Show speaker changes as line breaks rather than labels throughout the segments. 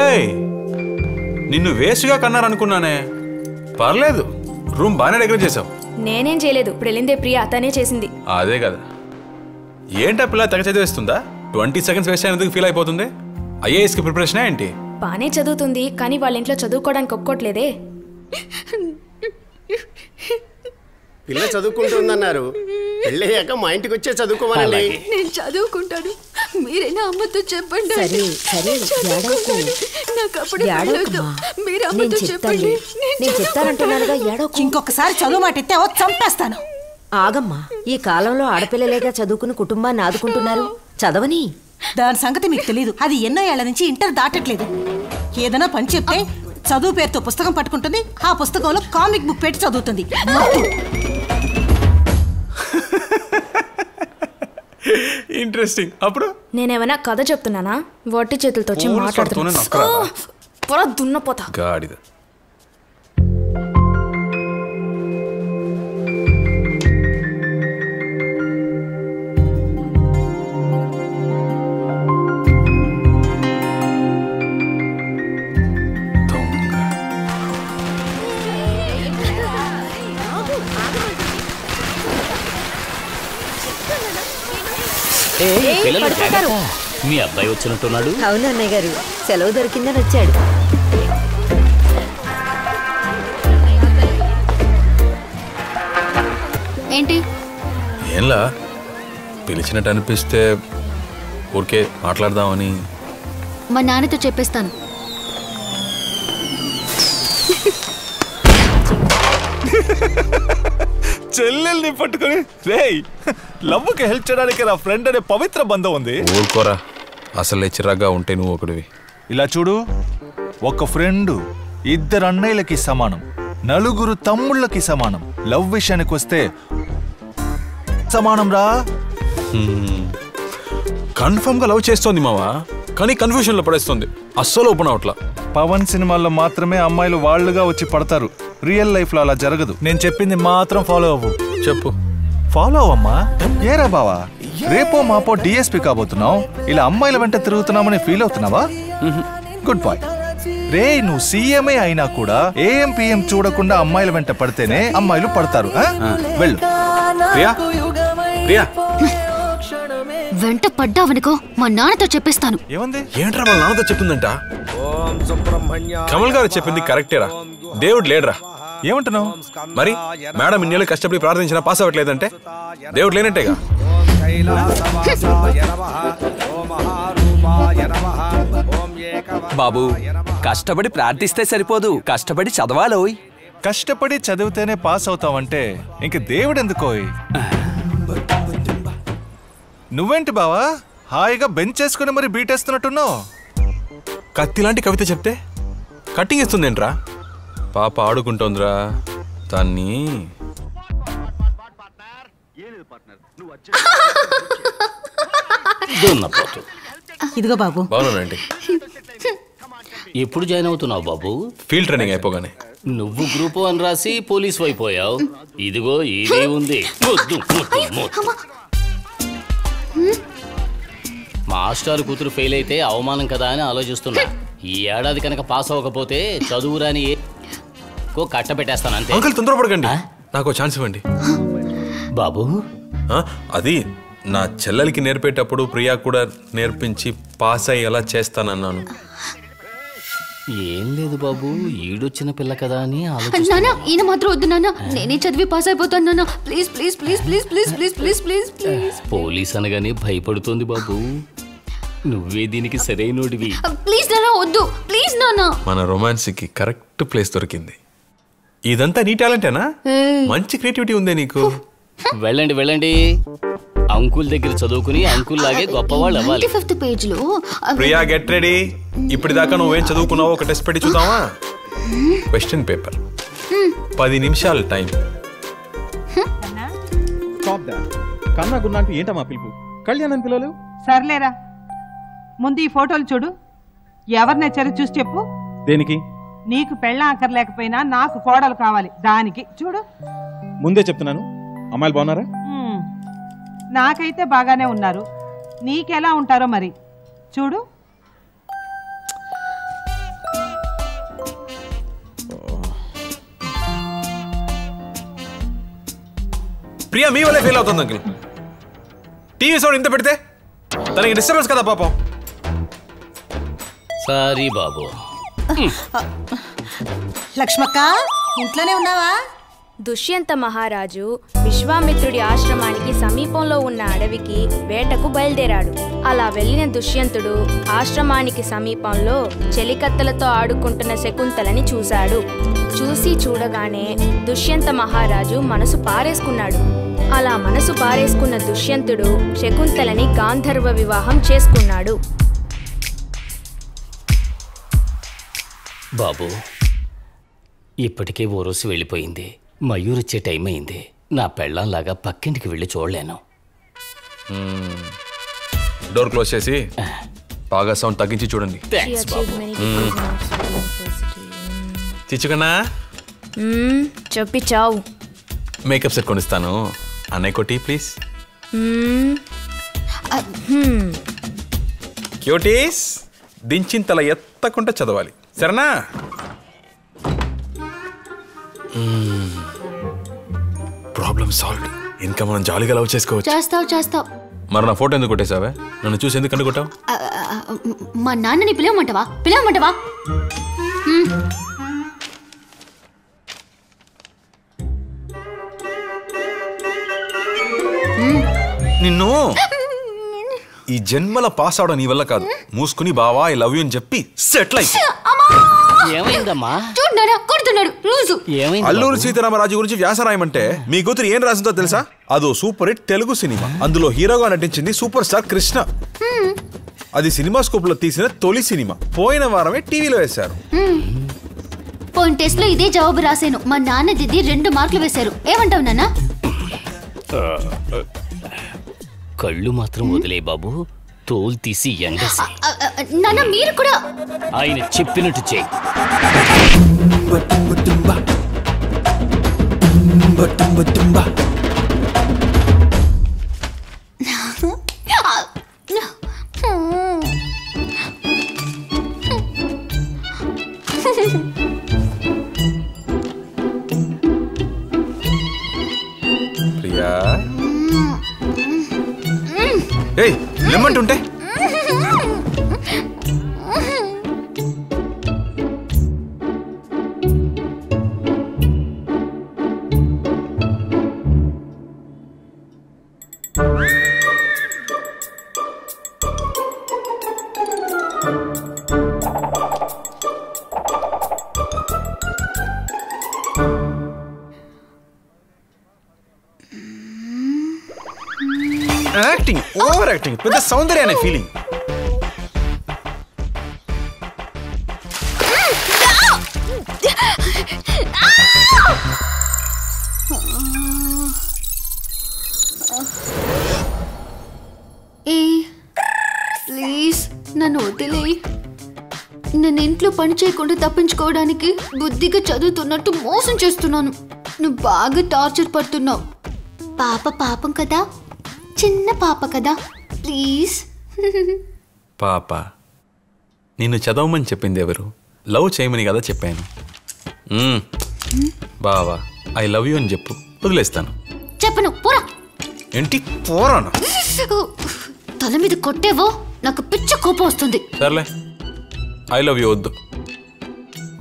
ఏయ్, నిన్ను వేస్ట్గా కన్నారనుకున్నానే. పర్లేదు, రూమ్ బాగానే డెకరేట్ చేసావు.
నేనేం చేయలేదు, ఇప్పుడు వెళ్ళిందే ప్రియా, తనే చేసింది.
అదే కదా. ఏంటా పిల్ల తెగ చదివేస్తుందా? 20 seconds వేస్ట్ అయినందుకు ఫీల్ అయిపోతుంది. ఐఏఎస్కి ప్రిపరేషన్ ఏంటి?
బానే చదువుతుంది, కానీ వాళ్ళ ఇంట్లో చదువుకోవడానికి ఒప్పుకోవట్లేదే.
పిల్ల చదువుకుంటుందన్నారు, పెళ్ళయ్యాక మా ఇంటికి వచ్చే చదువుకోవాలండి.
నేను చదువుకుంటాను, మీరైనా అమ్మతో చెప్పండి. మీరు అమ్మతో చెప్పండి.
నేను చెప్తానంటున్నానుగా, ఏడోకు.
ఇంకొకసారి చదువు మాట ఎత్తావో చంపేస్తాను.
ఆగమ్మా, ఈ కాలంలో ఆడపిల్లలేగా చదువుకుని కుటుంబాన్ని ఆదుకుంటున్నారు. చదవని.
దాని సంగతి మీకు తెలీదు. అది ఎన్నో ఏళ్ల నుంచి ఇంటర్ దాటట్లేదు. ఏదైనా పని చెప్తే చదువు పేరుతో పుస్తకం పట్టుకుంటుంది, ఆ పుస్తకంలో కామిక్ బుక్ పెట్టి చదువుతుంది.
ఇంట్రెస్టింగ్. అప్పుడు
నేనేమైనా కథ చెప్తున్నానా? వట్టి చేతులతో వచ్చి మాట్లాడుతున్నా. దున్నపోతా
గాడిద.
మీ అబ్బాయి వచ్చినట్టున్నాడు.
అవును అన్నయ్య గారు, సెలవు దొరికిందని వచ్చాడు.
ఏంటి?
ఏంలా పిలిచినట్టు అనిపిస్తే ఊరికే మాట్లాడదామని.
మా నాన్నతో చెప్పేస్తాను.
చెల్లెల్ని పట్టుకొని రేయ్, లవ్వుకి హెల్ప్ చేయడానికి నా ఫ్రెండ్ అనే పవిత్ర బంధం ఉంది.
ఊరుకోరా, అసలే చిరాగ్గా ఉంటే నువ్వు ఒకటివి.
ఇలా చూడు, ఒక ఫ్రెండ్ 2 అన్నయ్యలకి సమానం, 4 తమ్ముళ్ళకి సమానం. లవ్ విషయానికి వస్తే సమానం రా.
కన్ఫర్మ్ గా లవ్ చేస్తోంది మావా, కానీ కన్ఫ్యూజన్ లో పడేస్తుంది. అస్సలు ఓపెన్ అవట్లా.
పవన్ సినిమాల్లో మాత్రమే అమ్మాయిలు వాళ్ళుగా వచ్చి పడతారు, రియల్ లైఫ్ లో అలా జరగదు. నేను చెప్పింది మాత్రం ఫాలో అవ్వు.
చెప్పు.
ఫాలో అవ్వమ్మా. ఏరా బావా, రేపో మాపో డిఎస్పీ కాబోతున్నావు, ఇలా అమ్మాయిల వెంట తిరుగుతున్నామని ఫీల్ అవుతున్నావా? Good bye. రే, నువ్వు సీఎంఏ అయినా కూడా ఏఎం పిఎం చూడకుండా అమ్మాయిల వెంట పడితేనే అమ్మాయిలు పడతారు. వెళ్ళు.
ప్రియా, ప్రియా,
వెంట పడ్డావనుకో మా నాన్నతో చెప్పేస్తాను.
ఏముంది?
ఏంట్రా వాళ్ళ నాన్నతో చెప్తుందంట? కమల్ గారు చెప్పింది కరెక్టేరా, దేవుడు లేడరా.
ఏమంటున్నావు?
మరి మేడం ఇన్నేళ్ళు కష్టపడి ప్రార్థించినా పాస్ అవ్వట్లేదంటే దేవుడు లేనట్టేగా.
బాబు, కష్టపడి ప్రార్థిస్తే సరిపోదు, కష్టపడి చదవాలోయ్.
కష్టపడి చదివితేనే పాస్ అవుతావంటే ఇంక దేవుడు ఎందుకోయ్? నువ్వేంటి బావా, హాయిగా బెంచ్ చేసుకుని మరి బీటేస్తున్నట్టున్నావు.
కత్తిలాంటి కవిత చెప్తే కట్టింగ్ ఇస్తుందేంట్రా? పాప ఆడుకుంటోందిరా దాన్ని.
ఇదిగో బాబు.
బాగున్నానండి.
ఎప్పుడు జాయిన్ అవుతున్నావు బాబు?
ఫీల్డ్ ట్రైనింగ్ అయిపోగానే.
నువ్వు గ్రూప్ 1 రాసి పోలీసు అయిపోయావు. ఇదిగో ఇదే ఉంది. మాస్టర్ కూతురు ఫెయిల్ అయితే అవమానం కదా అని ఆలోచిస్తున్నా. ఈ ఏడాది కనుక పాస్ అవ్వకపోతే చదువురాని కట్టబెట్టేస్తాను అంతే.
అంకుల్ తొందరపడకండి, నాకు ఛాన్స్ ఇవ్వండి.
బాబు,
అది నా చెల్లెలకి నేర్పేటప్పుడు ప్రియా కూడా నేర్పించి పాస్ అయ్యి ఎలా చేస్తానన్నాను.
ఏం లేదు బాబు, ఈడొచ్చిన పిల్ల కదా అని
నాన్న. ఈయన మాత్రం వద్దు నాన్న, నేనే చదివి పాస్ అయిపోతాను నాన్న. Please please please please please please please please please.
Police అనగానే భయపడుతుంది బాబు, నువ్వే దీనికి సరైనోడివి.
ప్లీజ్ నాన్న, వద్దు ప్లీజ్ నాన్న.
మన రొమాన్స్కి కరెక్ట్ ప్లేస్ దొరికింది. ఇదంతా నీ టాలెంటేనా? మంచి క్రియేటివిటీ ఉందే నీకు.
వెళ్ళండి వెళ్ళండి, అంకుల్ దగ్గర చదువుకుని అంకుల్ లాగే గొప్పవాళ్ళు అవ్వాలి.
95th పేజ్ లో
ప్రియా గెట్ రెడీ. ఇప్పటిదాకా నువ్వేం చదువుకున్నావో ఒక టెస్ట్ పెట్టి చూద్దామా? క్వశ్చన్ పేపర్, 10 నిమిషాలు టైం.
కన్నా గున్నాంటూ ఏంటమ్మా పిలుపు? కళ్యాణ్ పిల్లలు
సర్లేరా, ముందు ఈ ఫోటోలు చూడు. ఎవరు నచ్చారో చూసి చెప్పు.
దేనికి?
నీకు పెళ్ళ ఆకర్లేకపోయినా నాకు కోడలు కావాలి, దానికి చూడు.
ముందే చెప్తున్నాను, అమ్మాయిలు బాగున్నారా?
నాకైతే బాగానే ఉన్నారు, నీకెలా ఉంటారో మరి. చూడు.
ప్రియా మీ వల్లే ఫెయిల్ అవుతుంది అంకుల్. టీవీ సౌండ్ ఇంత పెడితే తనకి డిస్టర్బెన్స్ కదా పాపం.
సారీ బాబు.
లక్ష్మక్క ఇంట్లోనే ఉన్నావా?
దుష్యంత మహారాజు విశ్వామిత్రుడి ఆశ్రమానికి సమీపంలో ఉన్న అడవికి వేటకు బయలుదేరాడు. అలా వెళ్ళిన దుష్యంతుడు ఆశ్రమానికి సమీపంలో చెలికత్తెలతో ఆడుకుంటున్న శకుంతలని చూశాడు. చూడగానే దుష్యంత మహారాజు మనసు పారేసుకున్నాడు. అలా మనసు పారేసుకున్న దుష్యంతుడు శకుంతలని గాంధర్వ వివాహం చేసుకున్నాడు.
బాబు, ఇప్పటికే ఓ రోజు వెళ్ళిపోయింది. మయూర్ వచ్చే టైం అయింది. నా పెళ్ళంలాగా పక్కింటికి వెళ్ళి చూడలేను.
డోర్ క్లోజ్ చేసి బాగా సౌండ్ తగ్గించి చూడండి. చిచ్చుకన్నా
చెప్పి చావు.
మేకప్ సెట్ కొనిస్తాను. అన్నయ్య కొట్టి ప్లీజ్. క్యూటీస్ దించిన తల ఎత్తకుండా చదవాలి, సరేనా? Problem solve. ఇంకా మనం జాలీగా లవ్ చేసుకోవచ్చు.
చేస్తావు.
మరి నా ఫోటో ఎందుకు కొట్టేసావే? నన్ను చూసి ఎందుకు అనుకుంటావు?
మా నాన్నని పిలవమంటావా?
నిన్ను ఈ జన్మల పాస్ అవడం నీ వల్ల కాదు. మూసుకుని బావా ఐ లవ్ యూ అని చెప్పి సెటిల్ అయి.
ఏమైందమ్మా?
అల్లూరి సీతారామరాజు గురించి వ్యాసం రాయమంటే మీ కూతురు ఏం రాసిందో తెలుసా? అదో సూపర్ హిట్ తెలుగు సినిమా. అందులో హీరోగా నటించింది సూపర్ స్టార్ కృష్ణ. అది సినిమా స్కోప్ లో తీసిన తొలి సినిమా. పోయిన వారమే టీవీలో వేశారు.
పోయిన టెస్ట్ లో ఇదే జవాబు రాశాను. మా నాన్న దిద్ది 2 మార్కులు వేశారు. ఏమంటావు నాన్న?
కళ్ళు మాత్రం వదిలే బాబు, తోలు తీసి ఎండేసి.
నాన్న మీరు కూడా
ఆయన చెప్పినట్టు చేయి.
ప్రియా ఏయ్ లెమ్మంటుంటే యాక్టింగ్, ఓవర్ యాక్టింగ్, పెద్ద సౌందర్య అనే ఫీలింగ్.
ప్లీజ్ నన్ను వదిలే. నేను ఇంట్లో పని చేయకుండా తప్పించుకోవడానికి బుద్ధిగా చదువుతున్నట్టు మోసం చేస్తున్నాను. నువ్వు బాగా టార్చర్ పడుతున్నావు. పాపం కదా, చిన్న పాప కదా, ప్లీజ్.
పాప నిన్ను చదవమని చెప్పింది ఎవరు? లవ్ చేయమని కదా చెప్పాను. బావా ఐ లవ్ యూ అని చెప్పు, వదిలేస్తాను.
చెప్పను, పోరా.
ఏంటి పోరాను?
తల మీద కొట్టేవో నాకు పిచ్చ కోపం వస్తుంది.
సర్లే, ఐ లవ్ యూ వద్దు.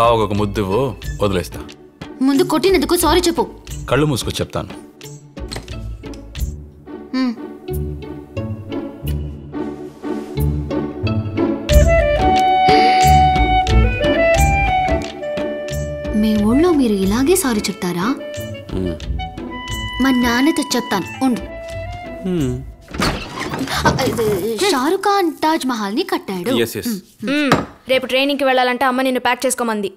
బావకు ఒక ముద్దు ఇవ్వు, వదిలేస్తా.
ముందు కొట్టినందుకు సారీ చెప్పు.
కళ్ళు మూసుకొని చెప్తాను.
మీ ఊళ్ళో మీరు ఇలాగే సారీ చెప్తారా? మా నాన్నతో చెప్తాను, ఉండు. షారుఖ్ ఖాన్ తాజ్ మహల్ ని కట్టాడు.
రేపు ట్రైనింగ్ కి వెళ్ళాలంటే అమ్మ నిన్ను ప్యాక్ చేసుకోమంది.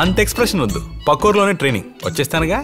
అంత ఎక్స్ప్రెషన్ వద్దు, పక్కూరులోనే ట్రైనింగ్ వచ్చేస్తానుగా.